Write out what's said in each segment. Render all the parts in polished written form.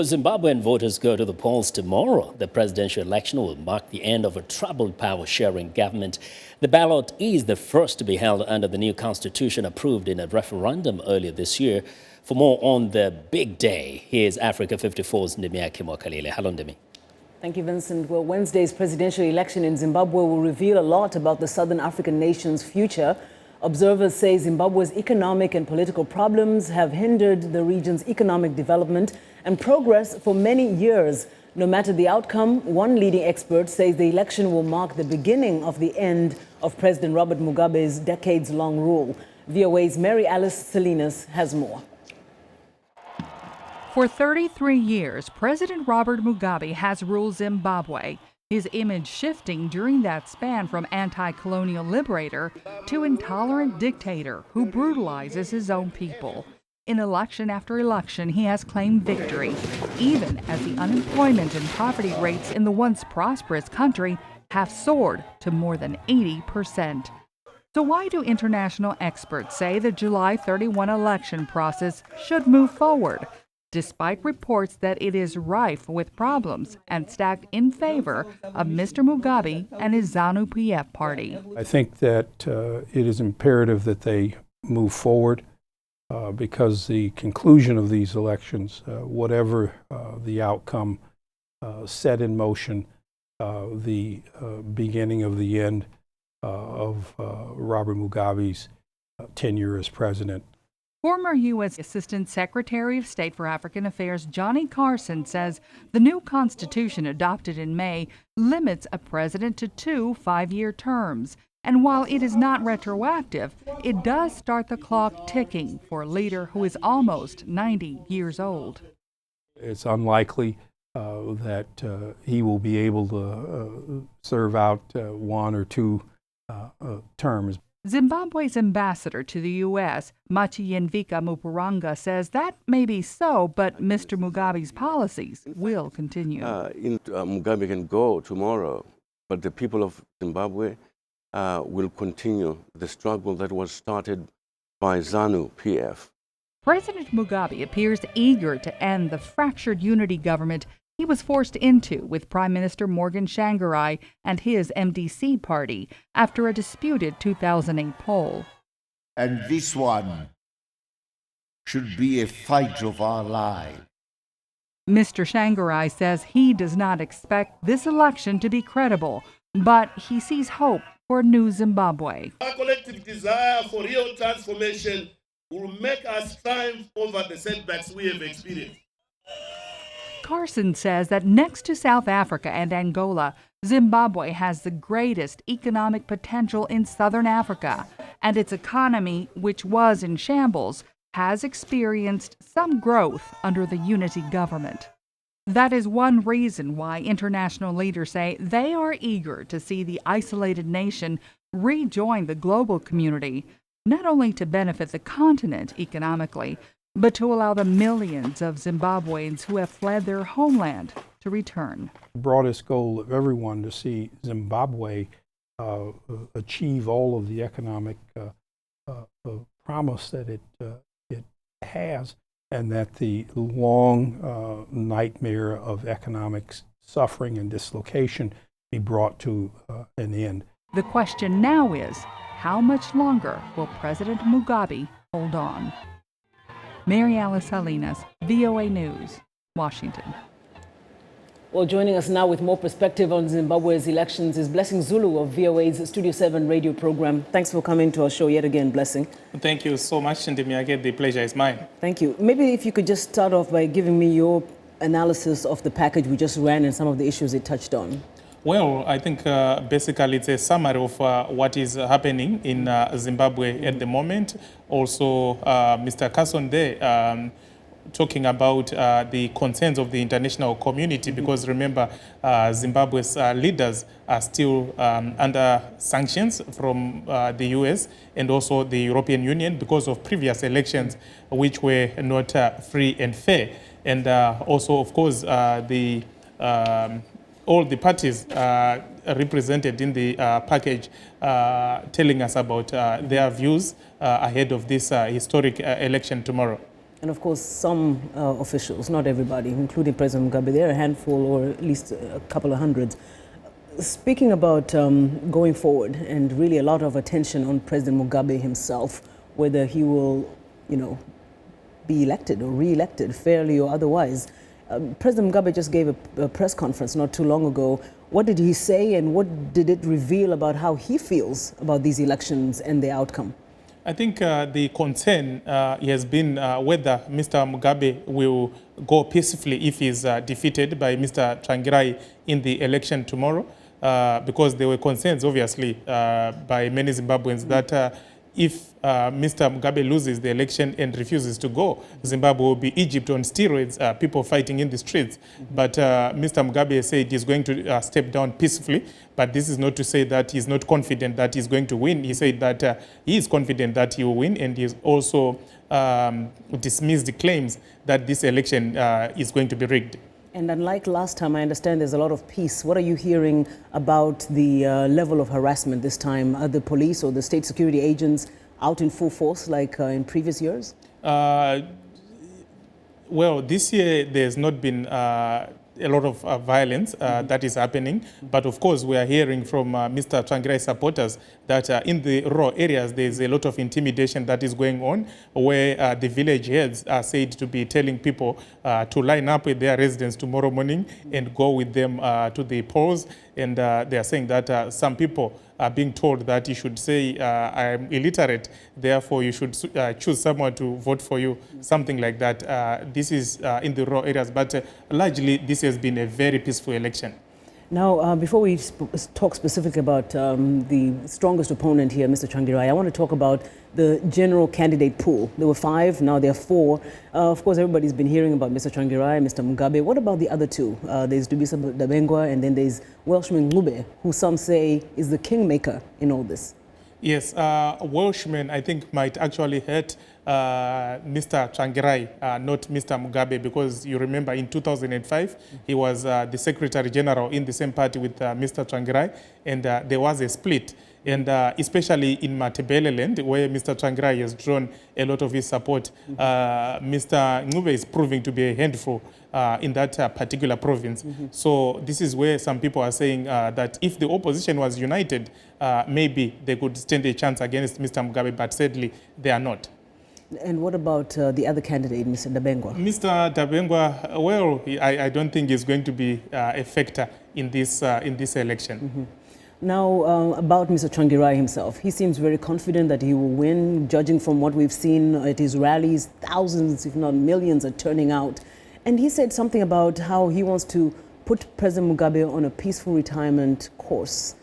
Zimbabwean voters go to the polls tomorrow. The presidential election will mark the end of a troubled power-sharing government. The ballot is the first to be held under the new constitution approved in a referendum earlier this year. For more on the big day, here's Africa 54's Ndimyake Mwakalyelye. Hello, Ndimi. Thank you, Vincent. Well, Wednesday's presidential election in Zimbabwe will reveal a lot about the southern African nation's future. Observers say Zimbabwe's economic and political problems have hindered the region's economic development and progress for many years. No matter the outcome, one leading expert says the election will mark the beginning of the end of President Robert Mugabe's decades-long rule. VOA's Mary Alice Salinas has more. For 33 years, President Robert Mugabe has ruled Zimbabwe, his image shifting during that span from anti-colonial liberator to intolerant dictator who brutalizes his own people. In election after election, he has claimed victory, even as the unemployment and poverty rates in the once prosperous country have soared to more than 80%. So why do international experts say the July 31 election process should move forward, despite reports that it is rife with problems and stacked in favor of Mr. Mugabe and his ZANU-PF party? I think that it is imperative that they move forward because the conclusion of these elections, whatever the outcome, set in motion the beginning of the end of Robert Mugabe's tenure as president. Former U.S. Assistant Secretary of State for African Affairs Johnny Carson says the new constitution adopted in May limits a president to 2 5-year terms. And while it is not retroactive, it does start the clock ticking for a leader who is almost 90 years old. It's unlikely that he will be able to serve out 1 or 2 terms. Zimbabwe's ambassador to the U.S., Mwakalyelye Mupuranga, says that may be so, but Mr. Mugabe's policies will continue. Mugabe can go tomorrow, but the people of Zimbabwe will continue the struggle that was started by ZANU-PF. President Mugabe appears eager to end the fractured unity government he was forced into with Prime Minister Morgan Tsvangirai and his MDC party after a disputed 2008 poll. And this one should be a fight of our lives. Mr. Tsvangirai says he does not expect this election to be credible, but he sees hope for a new Zimbabwe. Our collective desire for real transformation will make us triumph over the setbacks we have experienced. Carson says that next to South Africa and Angola, Zimbabwe has the greatest economic potential in southern Africa, and its economy, which was in shambles, has experienced some growth under the unity government. That is one reason why international leaders say they are eager to see the isolated nation rejoin the global community, not only to benefit the continent economically, but to allow the millions of Zimbabweans who have fled their homeland to return. The broadest goal of everyone to see Zimbabwe achieve all of the economic promise that it has, and that the long nightmare of economic suffering and dislocation be brought to an end. The question now is, how much longer will President Mugabe hold on? Mary Alice Salinas, VOA News, Washington. Well, joining us now with more perspective on Zimbabwe's elections is Blessing Zulu of VOA's Studio 7 radio program. Thanks for coming to our show yet again, Blessing. Thank you so much, Ndimyake. The pleasure is mine. Thank you. Maybe if you could just start off by giving me your analysis of the package we just ran and some of the issues it touched on. Well, I think basically it's a summary of what is happening in Zimbabwe at the moment. Also, Mr. Carson there talking about the concerns of the international community, because remember, Zimbabwe's leaders are still under sanctions from the US and also the European Union because of previous elections which were not free and fair. And also, of course, all the parties represented in the package telling us about their views ahead of this historic election tomorrow. And of course, some officials, not everybody, including President Mugabe, they're a handful or at least a couple of hundreds. Speaking about going forward, and really a lot of attention on President Mugabe himself, whether he will, be elected or re-elected, fairly or otherwise. President Mugabe just gave a press conference not too long ago. What did he say, and what did it reveal about how he feels about these elections and the outcome? I think the concern has been whether Mr. Mugabe will go peacefully if he's defeated by Mr. Tsvangirai in the election tomorrow, because there were concerns, obviously, by many Zimbabweans that if Mr. Mugabe loses the election and refuses to go, Zimbabwe will be Egypt on steroids, people fighting in the streets. But Mr. Mugabe said he's going to step down peacefully, but this is not to say that he's not confident that he's going to win. He said that he is confident that he will win, and he's also dismissed the claims that this election is going to be rigged. And unlike last time, I understand there's a lot of peace. What are you hearing about the level of harassment this time? Are the police or the state security agents out in full force like in previous years? Well, this year there's not been a lot of violence that is happening. But of course, we are hearing from Mr. Tsvangirai supporters that in the rural areas, there's a lot of intimidation that is going on, where the village heads are said to be telling people to line up with their residents tomorrow morning and go with them to the polls. And they are saying that some people are being told that you should say, I am illiterate, therefore you should choose someone to vote for you, something like that. This is in the rural areas, but largely this has been a very peaceful election. Now, before we talk specifically about the strongest opponent here, Mr. Tsvangirai, I want to talk about the general candidate pool. There were 5, now there are 4. Of course, everybody's been hearing about Mr. Tsvangirai, Mr. Mugabe. What about the other 2? There's Ndimyake and then there's Welshman Ngube, who some say is the kingmaker in all this. Yes, Welshman, I think, might actually hurt Mr. Tsvangirai, not Mr. Mugabe, because you remember in 2005, he was the Secretary General in the same party with Mr. Tsvangirai, and there was a split. And especially in Matebeleland, where Mr. Tsvangirai has drawn a lot of his support, Mr. Ngube is proving to be a handful in that particular province. So this is where some people are saying that if the opposition was united, maybe they could stand a chance against Mr. Mugabe, but sadly, they are not. And what about the other candidate, Mr. Ndabengwa? Mr. Ndabengwa, well, I don't think he's going to be a factor in this election. Now, about Mr. Tsvangirai himself, he seems very confident that he will win, judging from what we've seen at his rallies. Thousands, if not millions, are turning out. And he said something about how he wants to put President Mugabe on a peaceful retirement course.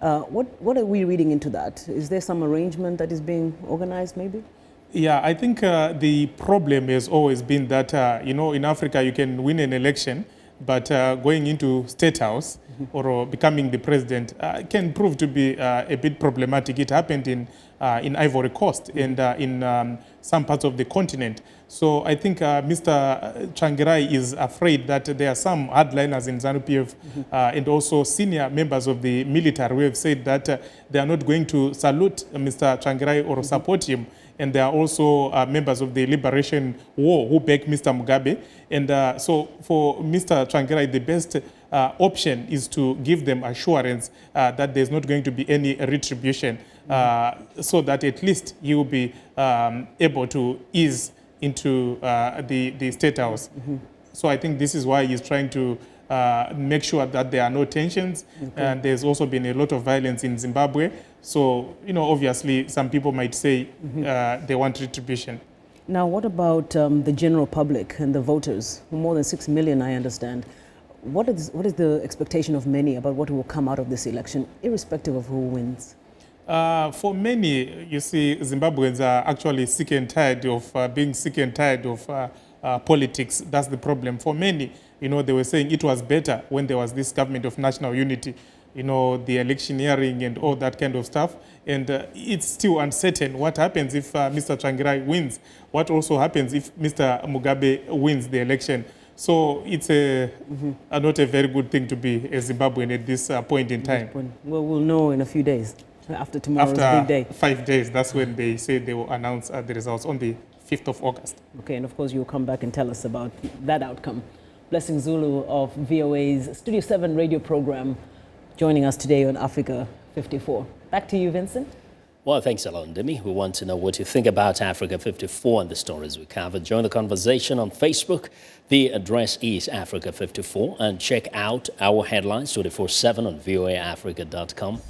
What are we reading into that? Is there some arrangement that is being organized, maybe? Yeah, I think the problem has always been that, in Africa, you can win an election, but going into State House or becoming the president can prove to be a bit problematic. It happened in Ivory Coast and in some parts of the continent. So I think Mr. Tsvangirai is afraid that there are some hardliners in ZANU-PF and also senior members of the military who have said that they are not going to salute Mr. Tsvangirai or support him. And there are also members of the Liberation War who back Mr. Mugabe. And so for Mr. Tsvangirai, the best option is to give them assurance that there's not going to be any retribution, so that at least he will be able to ease into the State House. So I think this is why he's trying to make sure that there are no tensions. And there's also been a lot of violence in Zimbabwe. So, obviously some people might say they want retribution. Now, what about the general public and the voters, more than 6 million, I understand? What is the expectation of many about what will come out of this election, irrespective of who wins? For many, you see, Zimbabweans are actually sick and tired of being sick and tired of politics. That's the problem. For many, they were saying it was better when there was this government of national unity, the electioneering and all that kind of stuff. And it's still uncertain what happens if Mr. Tsvangirai wins. What also happens if Mr. Mugabe wins the election. So it's not a very good thing to be a Zimbabwean at this point in time. Well, we'll know in a few days, after tomorrow's big day. After 5 days, that's when they say they will announce the results on the 5th of August. Okay, and of course you'll come back and tell us about that outcome. Blessing Zulu of VOA's Studio 7 radio program joining us today on Africa 54. Back to you, Vincent. Well, thanks a lot, Ndimi. We want to know what you think about Africa 54 and the stories we covered. Join the conversation on Facebook. The address is Africa 54, and check out our headlines 24/7 on voaafrica.com.